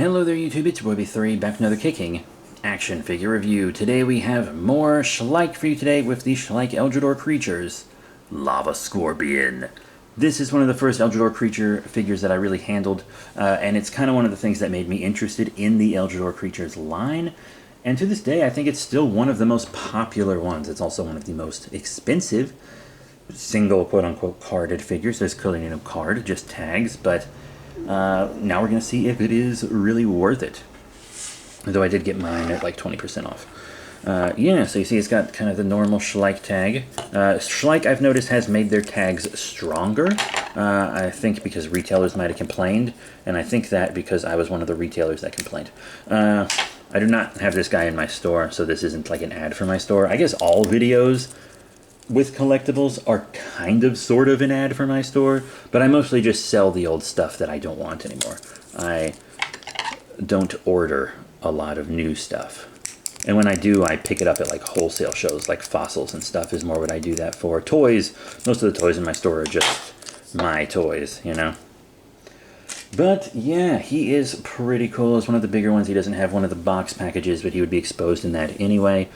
Hello there YouTube, it's your boy B3, back with another kicking action figure review. Today we have more Schleich for you today with the Schleich Eldrador creatures. Lava Scorpion. This is one of the first Eldrador creature figures that I really handled, and it's kind of one of the things that made me interested in the Eldrador creatures line. And to this day, I think it's still one of the most popular ones. It's also one of the most expensive single quote-unquote carded figures. There's clearly no card, just tags, but now we're going to see if it is really worth it. Though I did get mine at like 20% off. Yeah, so you see it's got kind of the normal Schleich tag. Schleich, I've noticed, has made their tags stronger. I think because retailers might have complained, and I think that because I was one of the retailers that complained. I do not have this guy in my store, so this isn't like an ad for my store. I guess all videos with collectibles are kind of sort of an ad for my store, but I mostly just sell the old stuff that I don't want anymore. I don't order a lot of new stuff. And when I do, I pick it up at like wholesale shows, like Fossils and stuff is more what I do that for. Toys, most of the toys in my store are just my toys, you know? But yeah, he is pretty cool. It's one of the bigger ones. He doesn't have one of the box packages, but he would be exposed in that anyway.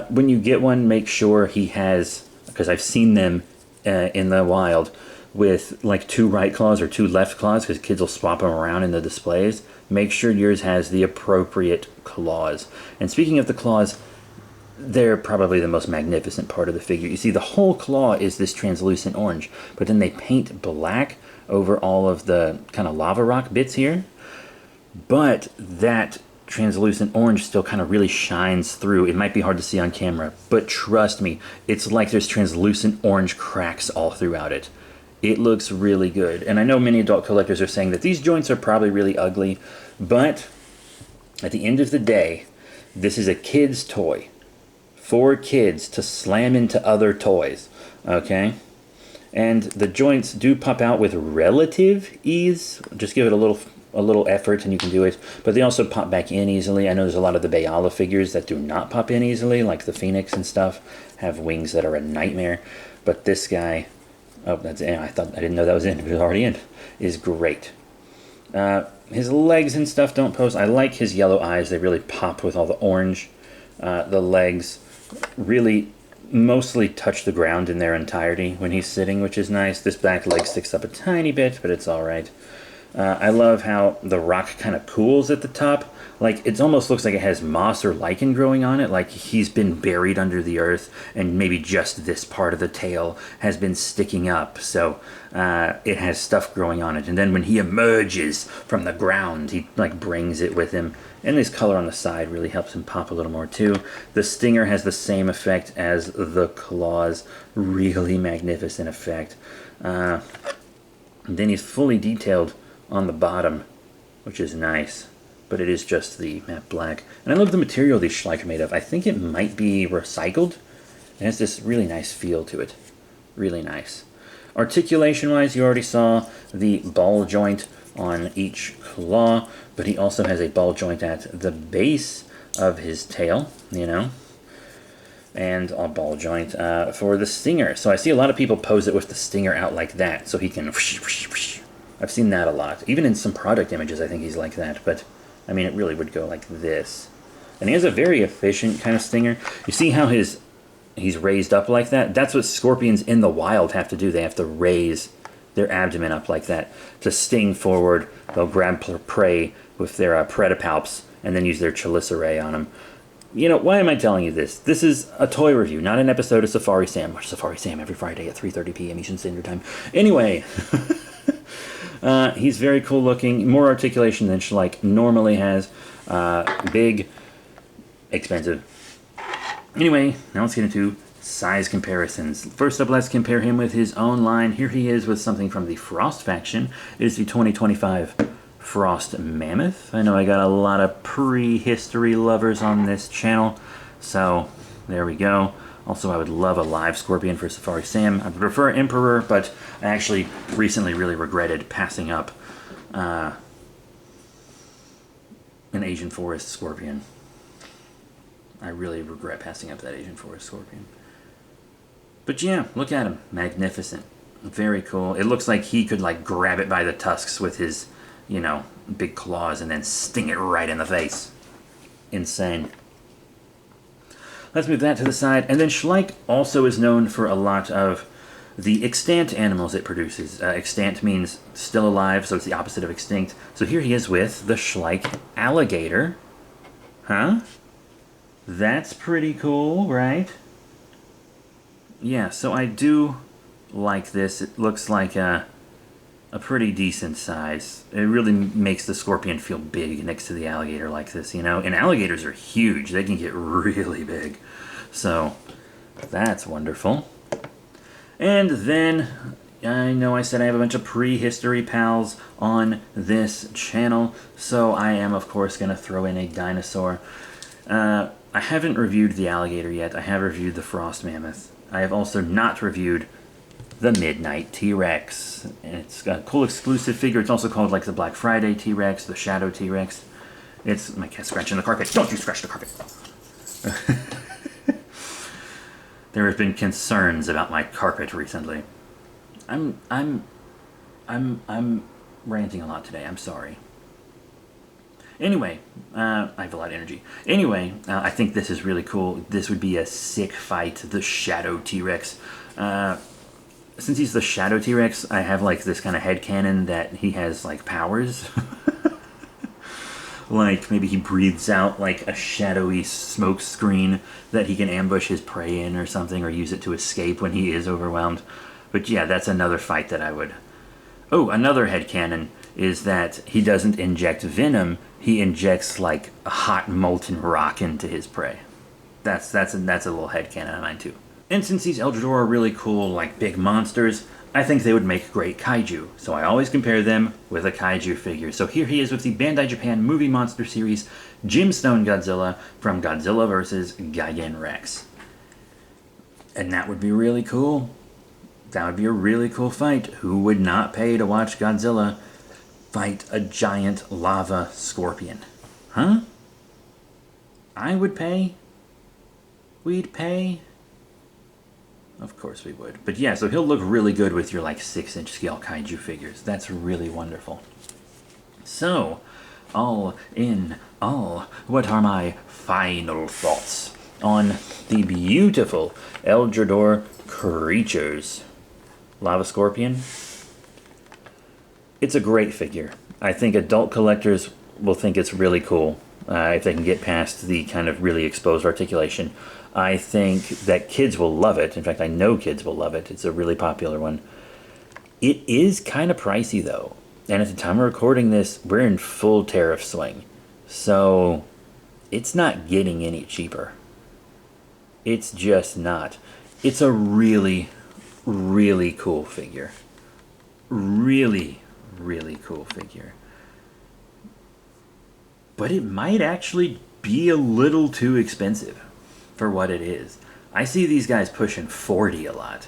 When you get one, make sure he has, because I've seen them in the wild with like 2 right claws or 2 left claws, because kids will swap them around in the displays. Make sure yours has the appropriate claws. And speaking of the claws, they're probably the most magnificent part of the figure. You see, the whole claw is this translucent orange, but then they paint black over all of the kind of lava rock bits here. But that translucent orange still kind of really shines through. It might be hard to see on camera, but trust me, it's like there's translucent orange cracks all throughout it. It looks really good. And I know many adult collectors are saying that these joints are probably really ugly, but at the end of the day, this is a kid's toy for kids to slam into other toys, okay? And the joints do pop out with relative ease. Just give it a little effort and you can do it. But they also pop back in easily. I know there's a lot of the Bayala figures that do not pop in easily, like the Phoenix and stuff, have wings that are a nightmare. But this guy, oh, that's in. I didn't know that was in. It was already in. Is great. His legs and stuff don't pose. I like his yellow eyes. They really pop with all the orange. The legs really mostly touch the ground in their entirety when he's sitting, which is nice. This back leg sticks up a tiny bit, but it's all right. I love how the rock kind of pools at the top. Like, it almost looks like it has moss or lichen growing on it, like he's been buried under the earth, and maybe just this part of the tail has been sticking up, so it has stuff growing on it. And then when he emerges from the ground, he like brings it with him. And this color on the side really helps him pop a little more too. The stinger has the same effect as the claws. Really magnificent effect. And then he's fully detailed on the bottom, which is nice. But it is just the matte black. And I love the material these Schleich are made of. I think it might be recycled. It has this really nice feel to it. Really nice. Articulation-wise, you already saw the ball joint on each claw, but he also has a ball joint at the base of his tail, you know, and a ball joint for the stinger. So I see a lot of people pose it with the stinger out like that, so he can whoosh, whoosh, whoosh. I've seen that a lot. Even in some product images, I think he's like that, but I mean, it really would go like this. And he has a very efficient kind of stinger. You see how he's raised up like that? That's what scorpions in the wild have to do. They have to raise their abdomen up like that to sting forward. They'll grab prey with their pedipalps and then use their chelicerae on them. You know, why am I telling you this? This is a toy review, not an episode of Safari Sam. Watch Safari Sam every Friday at 3:30 p.m. Eastern Standard Time. Anyway, he's very cool looking. More articulation than Schleich normally has. Big, expensive. Anyway, now let's get into size comparisons. First up, let's compare him with his own line. Here he is with something from the Frost faction. It is the 2025 Frost Mammoth. I know I got a lot of prehistory lovers on this channel, so there we go. Also, I would love a live Scorpion for Safari Sam. I prefer Emperor, but I actually recently really regretted passing up an Asian Forest Scorpion. I really regret passing up that Asian Forest Scorpion. But yeah, look at him. Magnificent. Very cool. It looks like he could like grab it by the tusks with his you know, big claws and then sting it right in the face. Insane. Let's move that to the side. And then Schleich also is known for a lot of the extant animals it produces. Extant means still alive, so it's the opposite of extinct. So here he is with the Schleich alligator. Huh? That's pretty cool, right? Yeah, so I do like this. It looks like a pretty decent size. It really makes the scorpion feel big next to the alligator like this, you know? And alligators are huge. They can get really big. So, that's wonderful. And then, I know I said I have a bunch of prehistory pals on this channel, so I am, of course, going to throw in a dinosaur. I haven't reviewed the alligator yet. I have reviewed the frost mammoth. I have also not reviewed the Midnight T-Rex. And it's got a cool exclusive figure. It's also called like the Black Friday T-Rex, the Shadow T-Rex. It's my cat scratching the carpet. Don't you scratch the carpet! There have been concerns about my carpet recently. I'm ranting a lot today. I'm sorry. Anyway, I have a lot of energy. Anyway, I think this is really cool. This would be a sick fight, the Shadow T-Rex. Since he's the Shadow T-Rex, I have like this kind of headcanon that he has like powers. Like maybe he breathes out like a shadowy smoke screen that he can ambush his prey in or something, or use it to escape when he is overwhelmed. But yeah, that's another fight that I would... Oh, another headcanon is that he doesn't inject venom, he injects like a hot molten rock into his prey. That's a little headcanon of mine too. And since these Eldrador are really cool, like big monsters, I think they would make great kaiju. So I always compare them with a kaiju figure. So here he is with the Bandai Japan Movie Monster Series Gemstone Godzilla from Godzilla vs. Gigan Rex. And that would be really cool. That would be a really cool fight. Who would not pay to watch Godzilla fight a giant lava scorpion? Huh? I would pay. We'd pay. Of course we would. But yeah, so he'll look really good with your like 6-inch scale kaiju figures. That's really wonderful. So, all in all, what are my final thoughts on the beautiful Eldrador creatures? Lava Scorpion. It's a great figure. I think adult collectors will think it's really cool if they can get past the kind of really exposed articulation. I think that kids will love it. In fact, I know kids will love it. It's a really popular one. It is kind of pricey, though. And at the time of recording this, we're in full tariff swing. So, it's not getting any cheaper. It's just not. It's a really, really cool figure. Really, really cool figure. But it might actually be a little too expensive for what it is. I see these guys pushing 40 a lot.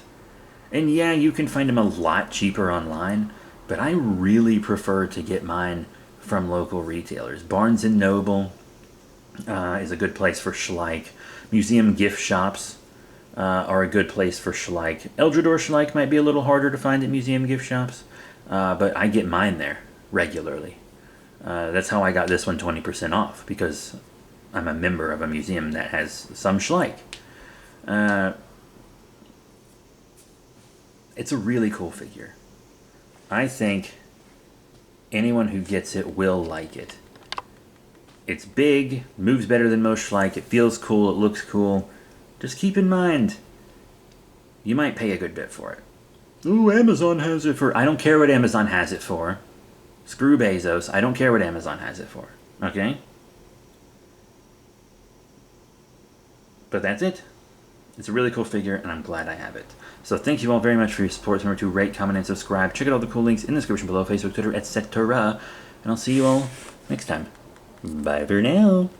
And yeah, you can find them a lot cheaper online, but I really prefer to get mine from local retailers. Barnes & Noble is a good place for Schleich. Museum gift shops are a good place for Schleich. Eldrador Schleich might be a little harder to find at museum gift shops, but I get mine there regularly. That's how I got this one 20% off, because I'm a member of a museum that has some Schleich. It's a really cool figure. I think anyone who gets it will like it. It's big, moves better than most Schleich, it feels cool, it looks cool. Just keep in mind, you might pay a good bit for it. Ooh, Amazon has it for... I don't care what Amazon has it for. Screw Bezos, I don't care what Amazon has it for. Okay? But that's it. It's a really cool figure, and I'm glad I have it. So thank you all very much for your support. Remember to rate, comment, and subscribe. Check out all the cool links in the description below, Facebook, Twitter, etc. And I'll see you all next time. Bye for now.